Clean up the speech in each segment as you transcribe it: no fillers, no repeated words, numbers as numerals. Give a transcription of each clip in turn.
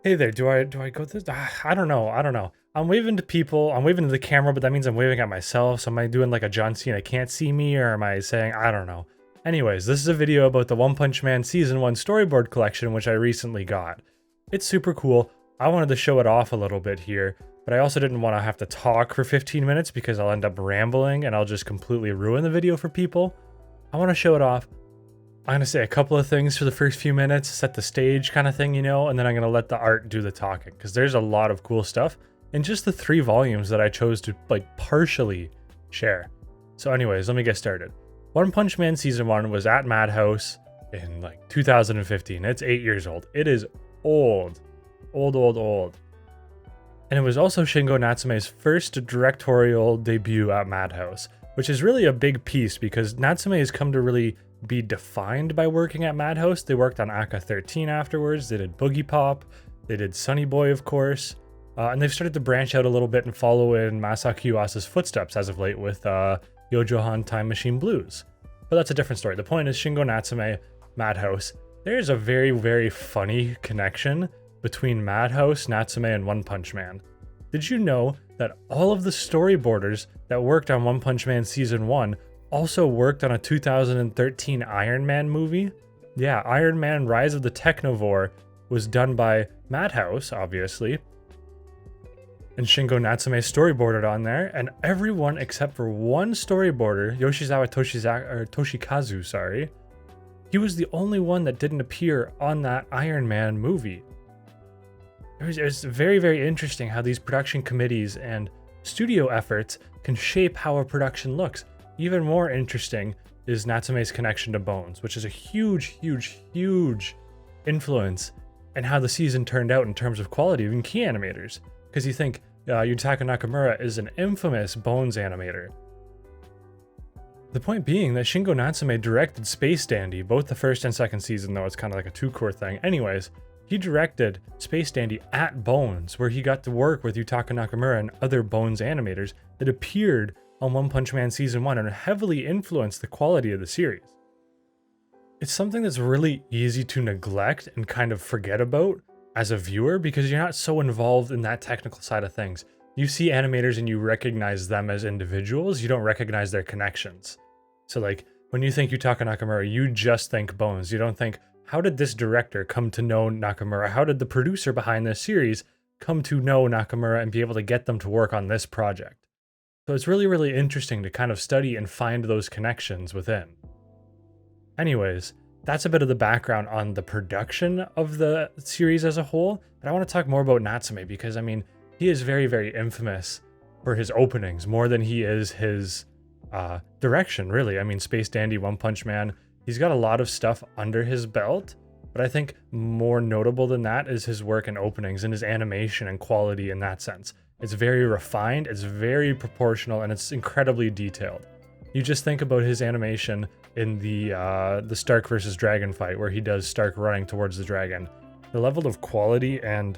Hey there, do I go this? I don't know. I don't know. I'm waving to people. I'm waving to the camera, but that means I'm waving at myself. So am I doing like a John Cena can't see me, or am I saying I don't know? Anyways, this is a video about the One Punch Man Season 1 Storyboard Collection, which I recently got. It's super cool. I wanted to show it off a little bit here, but I also didn't want to have to talk for 15 minutes because I'll end up rambling and I'll just completely ruin the video for people. I want to show it off. I'm gonna say a couple of things for the first few minutes, set the stage kind of thing, and then I'm gonna let the art do the talking because there's a lot of cool stuff in just the 3 volumes that I chose to like partially share. So anyways, let me get started. One Punch Man Season 1 was at Madhouse in like 2015. It's 8 years old. It is old. Old. And it was also Shingo Natsume's first directorial debut at Madhouse, which is really a big piece because Natsume has come to really be defined by working at Madhouse. They worked on Aka 13 afterwards. They did Boogie Pop. They did Sunny Boy, of course. And they've started to branch out a little bit and follow in Masaki Yuasa's footsteps as of late with Yojohan Time Machine Blues. But that's a different story. The point is Shingo Natsume, Madhouse. There's a very, very funny connection between Madhouse, Natsume, and One Punch Man. Did you know that all of the storyboarders that worked on One Punch Man Season 1 also worked on a 2013 Iron Man movie? Yeah, Iron Man Rise of the Technovore was done by Madhouse, obviously. And Shingo Natsume storyboarded on there, and everyone except for one storyboarder, Toshikazu, sorry, he was the only one that didn't appear on that Iron Man movie. It's very, very interesting how these production committees and studio efforts can shape how a production looks. Even more interesting is Natsume's connection to Bones, which is a huge influence in how the season turned out in terms of quality, even key animators. Because you think Yutaka Nakamura is an infamous Bones animator. The point being that Shingo Natsume directed Space Dandy, both the first and second season, though it's kind of like a 2-core thing. Anyways, he directed Space Dandy at Bones, where he got to work with Yutaka Nakamura and other Bones animators that appeared on One Punch Man Season 1 and heavily influenced the quality of the series. It's something that's really easy to neglect and kind of forget about as a viewer because you're not so involved in that technical side of things. You see animators and you recognize them as individuals, you don't recognize their connections. So like, when you think Yutaka Nakamura, you just think Bones. You don't think, how did this director come to know Nakamura? How did the producer behind this series come to know Nakamura and be able to get them to work on this project? So it's really, really interesting to kind of study and find those connections within. Anyways, that's a bit of the background on the production of the series as a whole. But I want to talk more about Natsume because, I mean, he is very, very infamous for his openings more than he is his direction, really. I mean, Space Dandy, One Punch Man, he's got a lot of stuff under his belt. But I think more notable than that is his work in openings and his animation and quality in that sense. It's very refined, it's very proportional, and it's incredibly detailed. You just think about his animation in the Stark versus Dragon fight, where he does Stark running towards the dragon. The level of quality and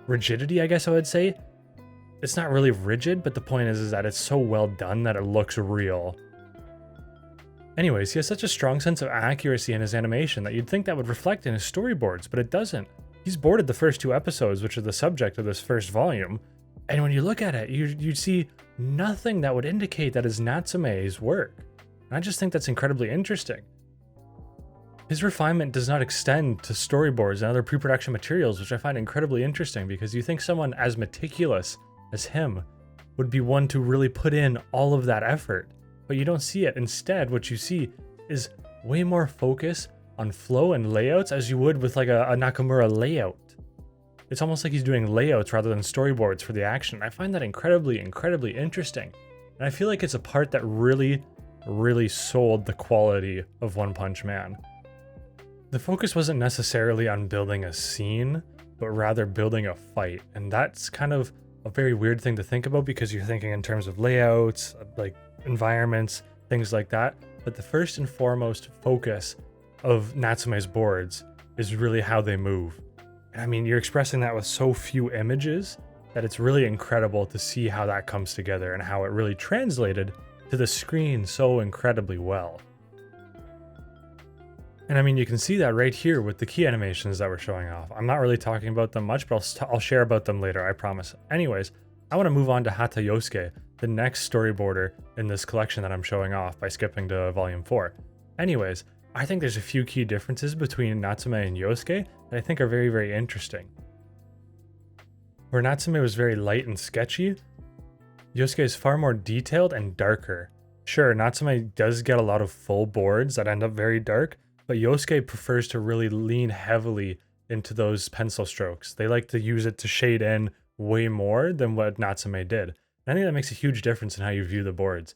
rigidity, I guess I would say, it's not really rigid, but the point is that it's so well done that it looks real. Anyways, he has such a strong sense of accuracy in his animation that you'd think that would reflect in his storyboards, but it doesn't. He's boarded the first 2 episodes, which are the subject of this first volume, and when you look at it, you see nothing that would indicate that is Natsume's work. And I just think that's incredibly interesting. His refinement does not extend to storyboards and other pre-production materials, which I find incredibly interesting because you think someone as meticulous as him would be one to really put in all of that effort, but you don't see it. Instead, what you see is way more focus on flow and layouts as you would with like a Nakamura layout. It's almost like he's doing layouts rather than storyboards for the action. I find that incredibly interesting. And I feel like it's a part that really sold the quality of One Punch Man. The focus wasn't necessarily on building a scene, but rather building a fight. And that's kind of a very weird thing to think about because you're thinking in terms of layouts, like environments, things like that. But the first and foremost focus of Natsume's boards is really how they move. I mean, you're expressing that with so few images that it's really incredible to see how that comes together and how it really translated to the screen so incredibly well. And I mean, you can see that right here with the key animations that we're showing off. I'm not really talking about them much, but I'll share about them later, I promise. Anyways, I want to move on to Hata Yosuke, the next storyboarder in this collection that I'm showing off by skipping to volume 4. Anyways, I think there's a few key differences between Natsume and Yosuke that I think are very, very interesting. Where Natsume was very light and sketchy, Yosuke is far more detailed and darker. Sure, Natsume does get a lot of full boards that end up very dark, but Yosuke prefers to really lean heavily into those pencil strokes. They like to use it to shade in way more than what Natsume did. And I think that makes a huge difference in how you view the boards.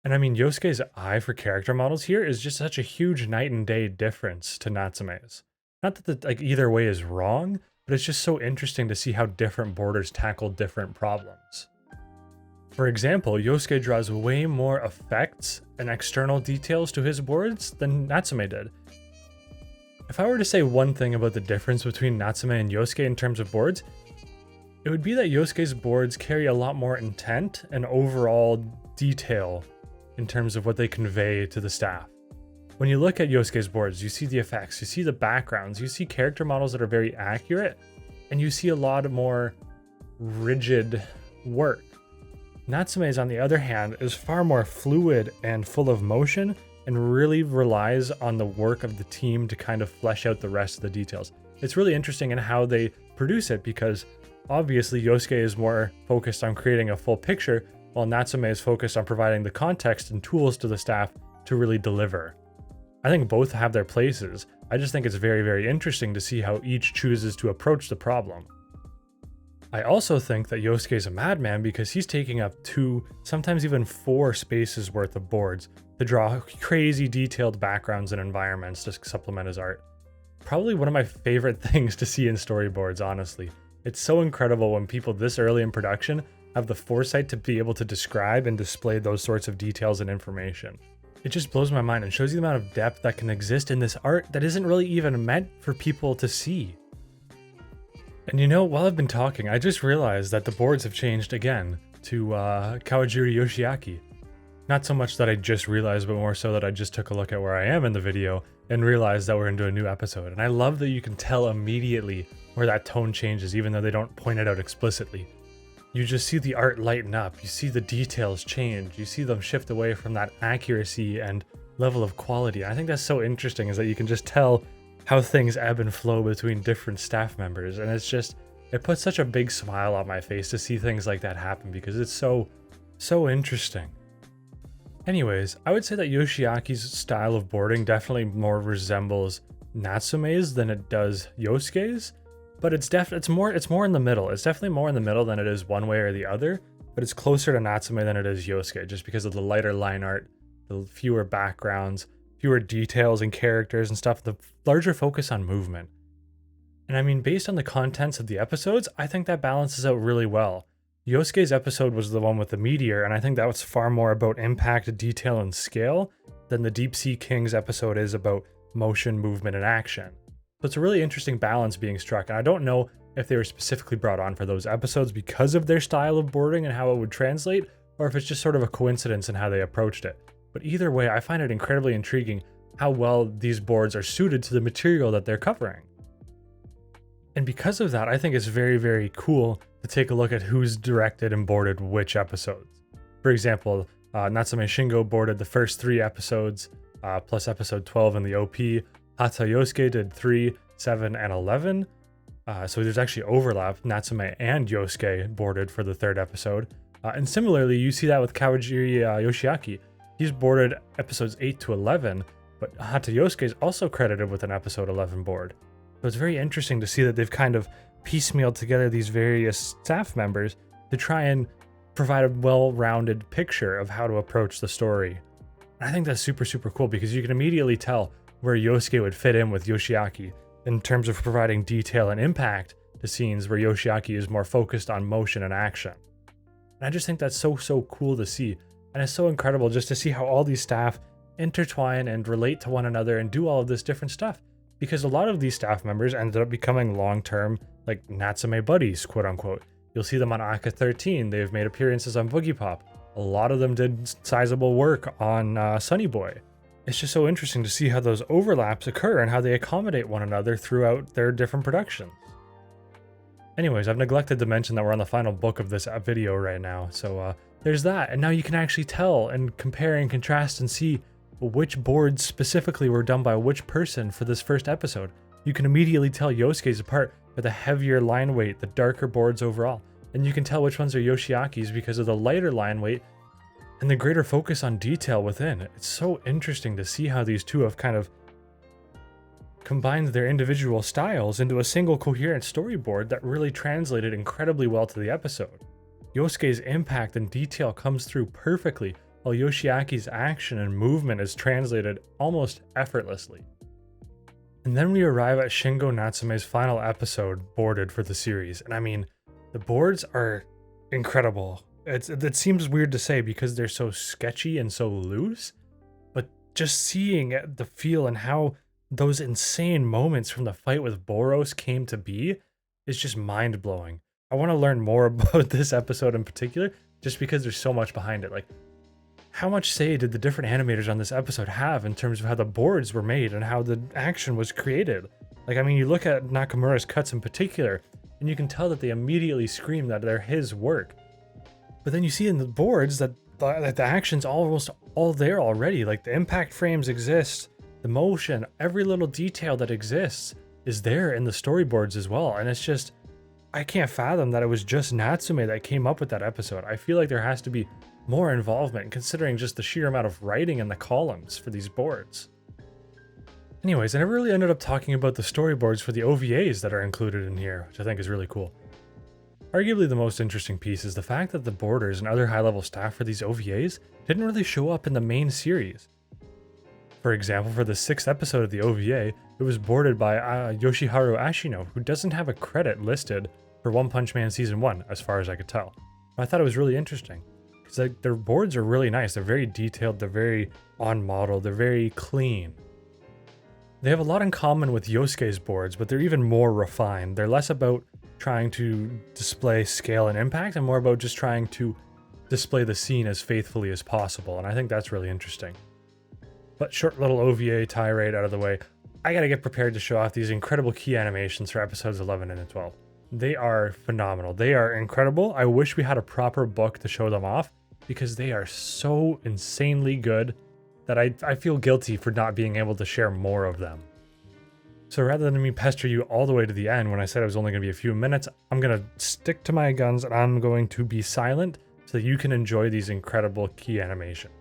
And I mean, Yosuke's eye for character models here is just such a huge night and day difference to Natsume's. Not that either way is wrong, but it's just so interesting to see how different boarders tackle different problems. For example, Yosuke draws way more effects and external details to his boards than Natsume did. If I were to say one thing about the difference between Natsume and Yosuke in terms of boards, it would be that Yosuke's boards carry a lot more intent and overall detail in terms of what they convey to the staff. When you look at Yosuke's boards, you see the effects, you see the backgrounds, you see character models that are very accurate, and you see a lot more rigid work. Natsume's, on the other hand, is far more fluid and full of motion and really relies on the work of the team to kind of flesh out the rest of the details. It's really interesting in how they produce it because obviously Yosuke is more focused on creating a full picture while Natsume is focused on providing the context and tools to the staff to really deliver. I think both have their places. I just think it's very, very interesting to see how each chooses to approach the problem. I also think that Yosuke is a madman because he's taking up 2, sometimes even 4 spaces worth of boards to draw crazy detailed backgrounds and environments to supplement his art. Probably one of my favorite things to see in storyboards, honestly. It's so incredible when people this early in production have the foresight to be able to describe and display those sorts of details and information. It just blows my mind and shows you the amount of depth that can exist in this art that isn't really even meant for people to see. And you know, while I've been talking, I just realized that the boards have changed again to Kawajiri Yoshiaki. Not so much that I just realized, but more so that I just took a look at where I am in the video and realized that we're into a new episode. And I love that you can tell immediately where that tone changes, even though they don't point it out explicitly. You just see the art lighten up, you see the details change, you see them shift away from that accuracy and level of quality. And I think that's so interesting, is that you can just tell how things ebb and flow between different staff members. And it's just, it puts such a big smile on my face to see things like that happen because it's so interesting. Anyways, I would say that Yoshiaki's style of boarding definitely more resembles Natsume's than it does Yosuke's, but it's more in the middle. It's definitely more in the middle than it is one way or the other, but it's closer to Natsume than it is Yosuke just because of the lighter line art, the fewer backgrounds, fewer details and characters and stuff, the larger focus on movement. And I mean, based on the contents of the episodes, I think that balances out really well. Yosuke's episode was the one with the meteor, and I think that was far more about impact, detail, and scale than the Deep Sea Kings episode is about motion, movement, and action. So it's a really interesting balance being struck, and I don't know if they were specifically brought on for those episodes because of their style of boarding and how it would translate, or if it's just sort of a coincidence in how they approached it. But either way, I find it incredibly intriguing how well these boards are suited to the material that they're covering. And because of that, I think it's very, very cool to take a look at who's directed and boarded which episodes. For example, Natsume Shingo boarded the first 3 episodes, plus episode 12 in the OP. Hata Yosuke did 3, 7, and 11. So there's actually overlap. Natsume and Yosuke boarded for the 3rd episode. And similarly, you see that with Kawajiri Yoshiaki. He's boarded episodes 8 to 11, but Hata Yosuke is also credited with an episode 11 board. So it's very interesting to see that they've kind of piecemealed together these various staff members to try and provide a well-rounded picture of how to approach the story. And I think that's super, super cool because you can immediately tell where Yosuke would fit in with Yoshiaki in terms of providing detail and impact to scenes where Yoshiaki is more focused on motion and action. And I just think that's so cool to see. And it's so incredible just to see how all these staff intertwine and relate to one another and do all of this different stuff. Because a lot of these staff members ended up becoming long-term, like, Natsume buddies, quote-unquote. You'll see them on Aka 13. They've made appearances on Boogie Pop. A lot of them did sizable work on Sunny Boy. It's just so interesting to see how those overlaps occur and how they accommodate one another throughout their different productions. Anyways, I've neglected to mention that we're on the final book of this video right now, so there's that, and now you can actually tell and compare and contrast and see which boards specifically were done by which person for this first episode. You can immediately tell Yosuke's apart by the heavier line weight, the darker boards overall, and you can tell which ones are Yoshiaki's because of the lighter line weight and the greater focus on detail within. It's so interesting to see how these two have kind of combined their individual styles into a single coherent storyboard that really translated incredibly well to the episode. Yosuke's impact and detail comes through perfectly, while Yoshiaki's action and movement is translated almost effortlessly. And then we arrive at Shingo Natsume's final episode boarded for the series, and I mean, the boards are incredible. It seems weird to say because they're so sketchy and so loose, but just seeing the feel and how those insane moments from the fight with Boros came to be is just mind-blowing. I want to learn more about this episode in particular, just because there's so much behind it. Like, how much say did the different animators on this episode have in terms of how the boards were made and how the action was created? Like, I mean, you look at Nakamura's cuts in particular, and you can tell that they immediately scream that they're his work. But then you see in the boards that the action's almost all there already. Like, the impact frames exist, the motion, every little detail that exists is there in the storyboards as well. And it's just, I can't fathom that it was just Natsume that came up with that episode. I feel like there has to be more involvement considering just the sheer amount of writing in the columns for these boards. Anyways, I never really ended up talking about the storyboards for the OVAs that are included in here, which I think is really cool. Arguably the most interesting piece is the fact that the boarders and other high-level staff for these OVAs didn't really show up in the main series. For example, for the 6th episode of the OVA, it was boarded by Yoshiharu Ashino, who doesn't have a credit listed for One Punch Man Season 1, as far as I could tell. But I thought it was really interesting, because their boards are really nice, they're very detailed, they're very on-model, they're very clean. They have a lot in common with Yosuke's boards, but they're even more refined. They're less about trying to display scale and impact, and more about just trying to display the scene as faithfully as possible, and I think that's really interesting. But short little OVA tirade out of the way, I gotta get prepared to show off these incredible key animations for episodes 11 and 12. They are phenomenal. They are incredible. I wish we had a proper book to show them off because they are so insanely good that I feel guilty for not being able to share more of them. So rather than me pester you all the way to the end when I said it was only gonna be a few minutes, I'm gonna stick to my guns and I'm going to be silent so that you can enjoy these incredible key animations.